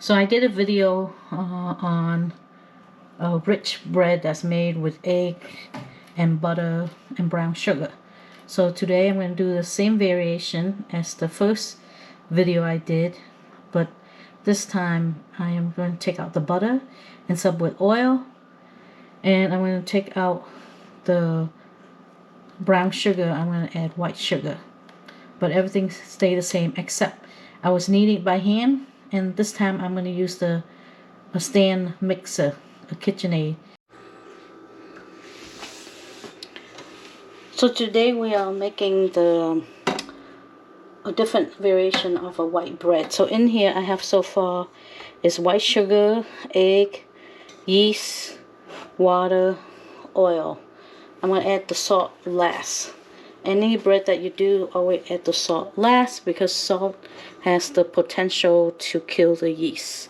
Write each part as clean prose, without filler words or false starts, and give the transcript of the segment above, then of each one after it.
So I did a video on a rich bread that's made with egg and butter and brown sugar. So today I'm going to do the same variation as the first video I did, but this time I am going to take out the butter and sub with oil, and I'm going to take out the brown sugar. I'm going to add white sugar, but everything stay the same except I was kneading by hand, and this time I'm going to use a stand mixer, a KitchenAid. So today we are making a different variation of a white bread. So in here I have so far is white sugar, egg, yeast, water, oil. I'm going to add the salt last. Any bread that you do, always add the salt last, because salt has the potential to kill the yeast.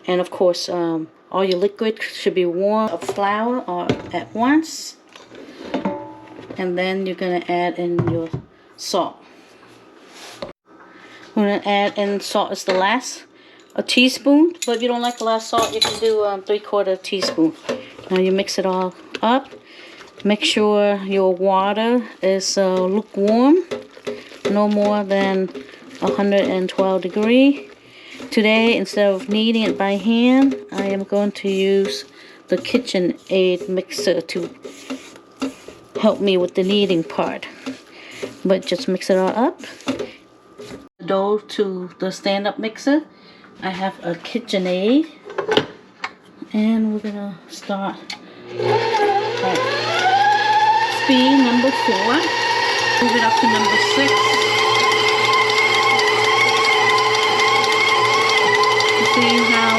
And of course, all your liquid should be warm of flour or at once. And then you're going to add in your salt. I'm going to add in salt as the last, a teaspoon. But if you don't like a lot of salt, you can do 3/4 teaspoon. Now you mix it all up. Make sure your water is lukewarm, no more than 112 degrees. Today, instead of kneading it by hand, I am going to use the KitchenAid mixer to help me with the kneading part. But just mix it all up. The dough to the stand-up mixer. I have a KitchenAid, and we're gonna start at speed number 4. Move it up to number 6. You see how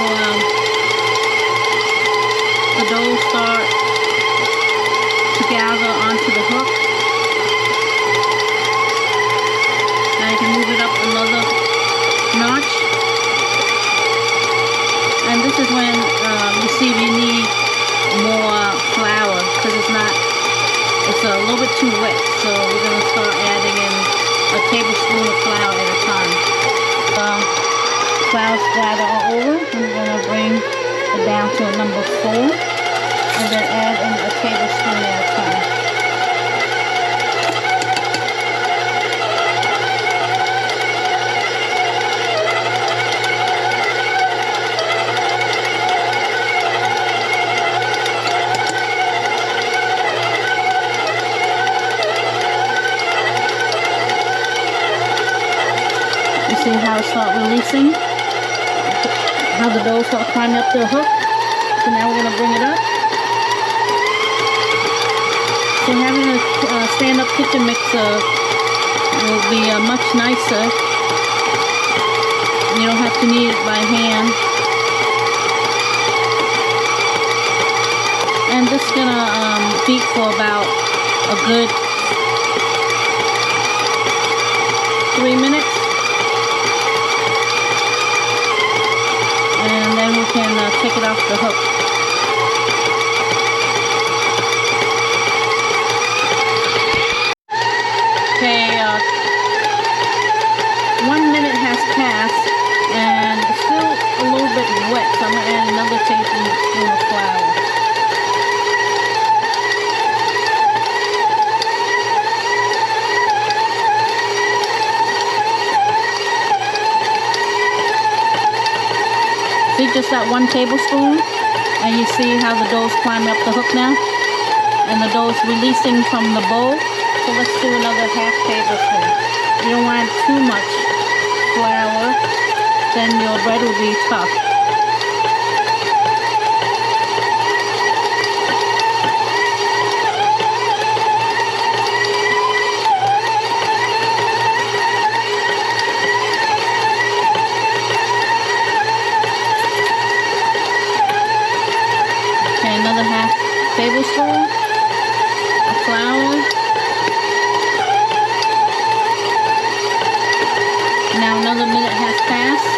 the dough start to gather onto the hook. Now you can move it up another notch. And this is when you see we need more flour, because it's a little bit too wet. So we're going to start adding in a tablespoon of flour at a time. Flour splatter all over. I'm going to bring it down to a number 4, and then add in a tablespoon at a time. See how it start releasing, how the dough start climbing up the hook. So now we're going to bring it up. So having a stand-up kitchen mixer will be much nicer. You don't have to knead it by hand. And this is going to beat for about a good 3 minutes. And then we can take it off the hook. Okay, 1 minute has passed, and it's still a little bit wet, so I'm going to add another tablespoon of flour. See, just that 1 tablespoon, and you see how the dough's climbing up the hook now, and the dough's releasing from the bowl. So let's do another half tablespoon. You don't want too much flour, then your bread will be tough. Another half tablespoon of flour. Now another minute has passed.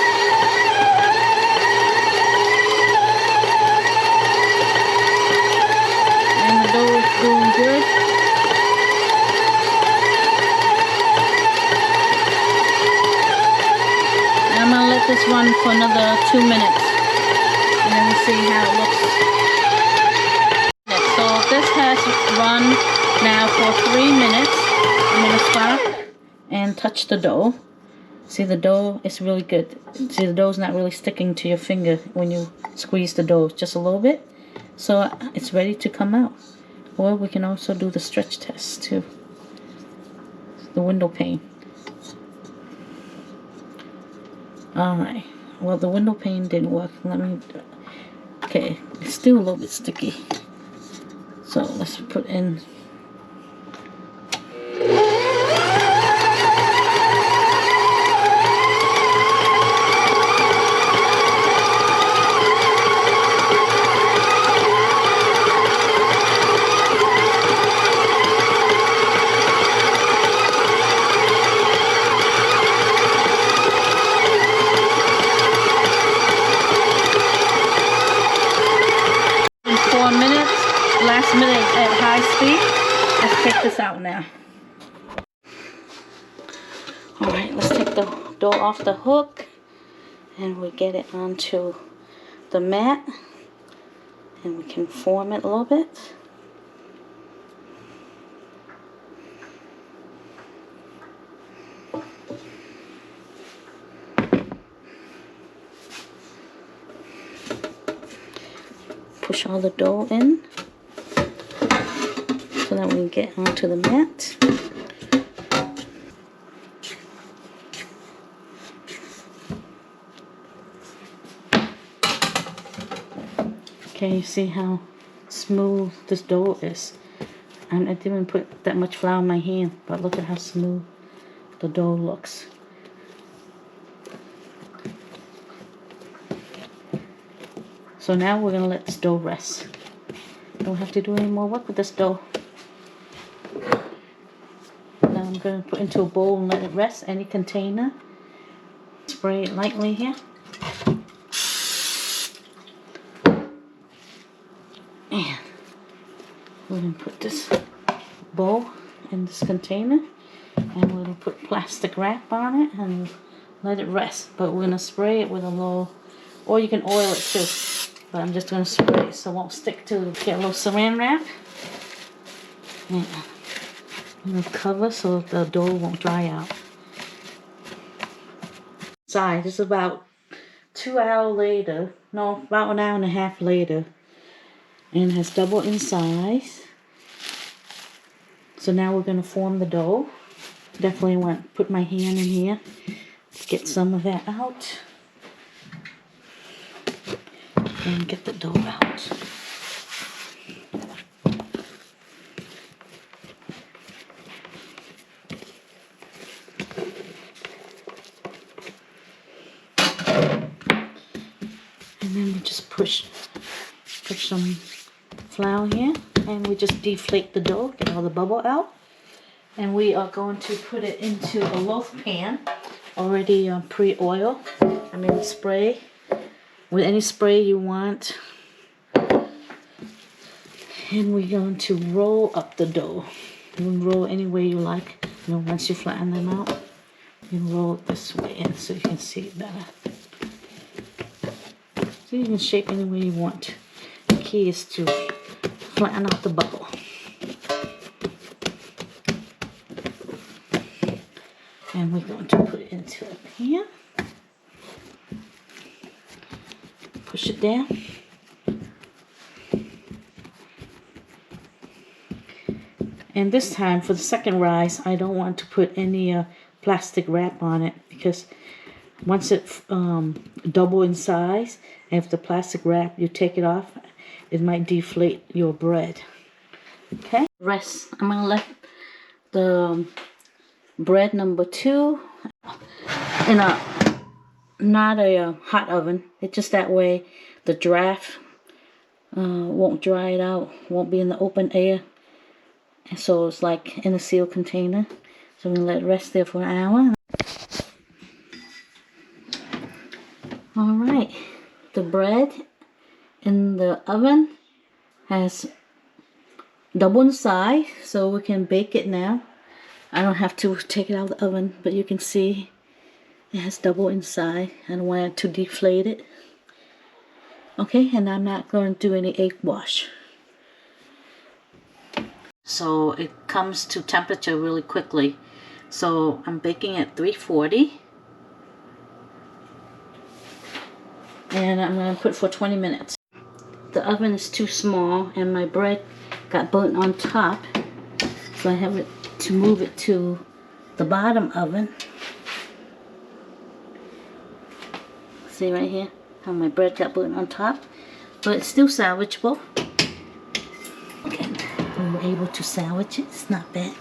And the dough is doing good. And I'm going to let let this run for another 2 minutes, and then we'll see how it looks. So this has run now for 3 minutes. I'm going to stop and touch the dough. See, the dough is really good. See, the dough's not really sticking to your finger when you squeeze the dough, just a little bit. So it's ready to come out. Or we can also do the stretch test too. The window pane. Alright. Well, the window pane didn't work. Let me... Okay, it's still a little bit sticky. So let's put in... last minute at high speed. Let's take this out now. Alright, let's take the dough off the hook and we get it onto the mat and we can form it a little bit. Push all the dough in so that we can get onto the mat. Okay, you see how smooth this dough is. And I didn't put that much flour in my hand, but look at how smooth the dough looks. So now we're going to let this dough rest. Don't have to do any more work with this dough. Now I'm going to put into a bowl and let it rest. Any container. Spray it lightly here. And we're going to put this bowl in this container. And we're going to put plastic wrap on it and let it rest. But we're going to spray it with a little, or you can oil it too. But I'm just going to spray it so it won't stick to it. Get a little saran wrap. And I'm going to cover so the dough won't dry out. This is about 2 hours later. No, about an hour and a half later. And it has doubled in size. So now we're going to form the dough. Definitely want to put my hand in here to get some of that out. And get the dough out. And then we just push some flour here, and we just deflate the dough, get all the bubble out. And we are going to put it into a loaf pan, already pre-oiled. I mean spray. With any spray you want. And we're going to roll up the dough. You can roll any way you like. You know, once you flatten them out, you can roll it this way in so you can see it better. So you can shape any way you want. The key is to flatten out the bubble. And we're going to put it into a pan. Push it down. And this time for the second rise, I don't want to put any plastic wrap on it because once it double in size, if the plastic wrap, you take it off, it might deflate your bread. Okay? Rest. I'm going to let the bread number 2 in a not a hot oven. It's just that way the draft won't dry it out, won't be in the open air, and so it's like in a sealed container. So we're gonna let it rest there for an hour. All right, the bread in the oven has double in size, so we can bake it now. I don't have to take it out of the oven, but you can see It has double inside. I don't want it to deflate it. Okay, and I'm not going to do any egg wash. So it comes to temperature really quickly. So I'm baking at 340. And I'm going to put it for 20 minutes. The oven is too small and my bread got burnt on top. So I have to move it to the bottom oven. See right here how my bread got burnt on top? But it's still salvageable. Okay, we were able to salvage it. It's not bad.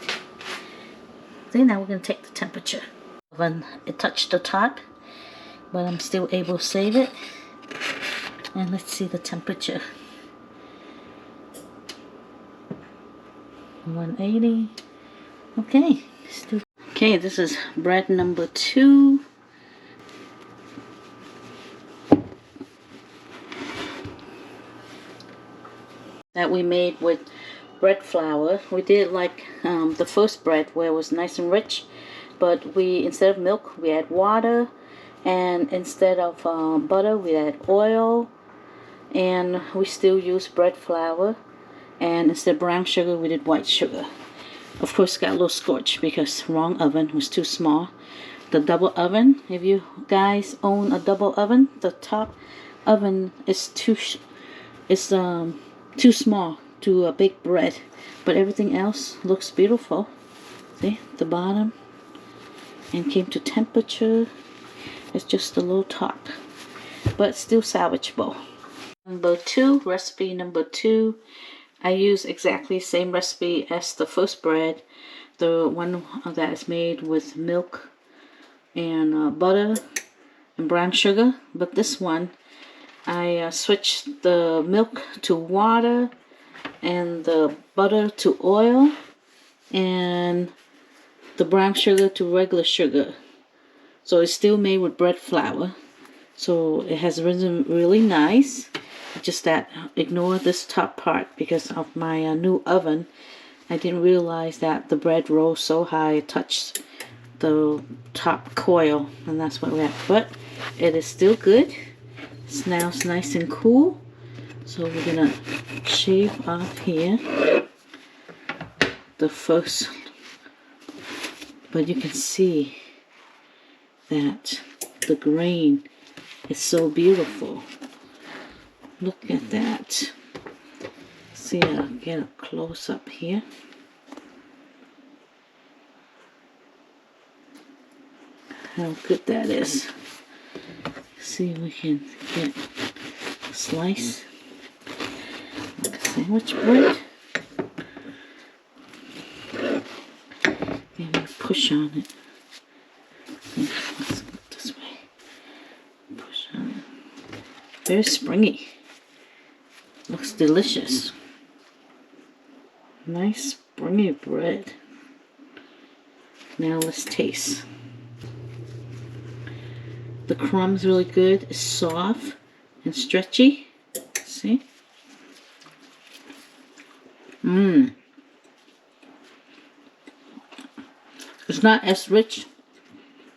See, now we're going to take the temperature. Oven, it touched the top, but I'm still able to save it. And let's see the temperature. 180. Okay, still. Okay, this is bread number 2. That we made with bread flour. We did like the first bread where it was nice and rich, but we, instead of milk, we add water, and instead of butter, we add oil, and we still use bread flour, and instead of brown sugar, we did white sugar. Of course, got a little scorched because wrong oven, was too small. The double oven, if you guys own a double oven, the top oven is too small to bake bread, but everything else looks beautiful. See, the bottom, and came to temperature. It's just a little top, but still salvageable. Number 2, recipe number 2. I use exactly the same recipe as the first bread, the one that is made with milk and butter and brown sugar. But this one, I switched the milk to water and the butter to oil and the brown sugar to regular sugar. So it's still made with bread flour. So it has risen really nice. Just that, ignore this top part because of my new oven. I didn't realize that the bread rose so high it touched the top coil, and that's what we're at. But it is still good. It's now nice and cool. So we're gonna shave off here the first, but you can see that the grain is so beautiful. Look at that. See, I'll get a close up here. How good that is. See if we can get a slice like a sandwich bread. Maybe push on it. Let's go this way. Push on it. Very springy. Looks delicious. Nice springy bread. Now let's taste. The crumb's really good. It's soft and stretchy. See? It's not as rich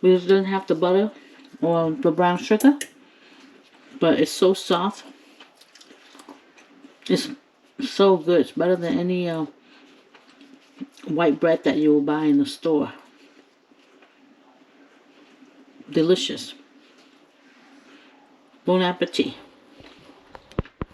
because it doesn't have the butter or the brown sugar, but it's so soft. It's so good. It's better than any white bread that you will buy in the store. Delicious. Bon appetit.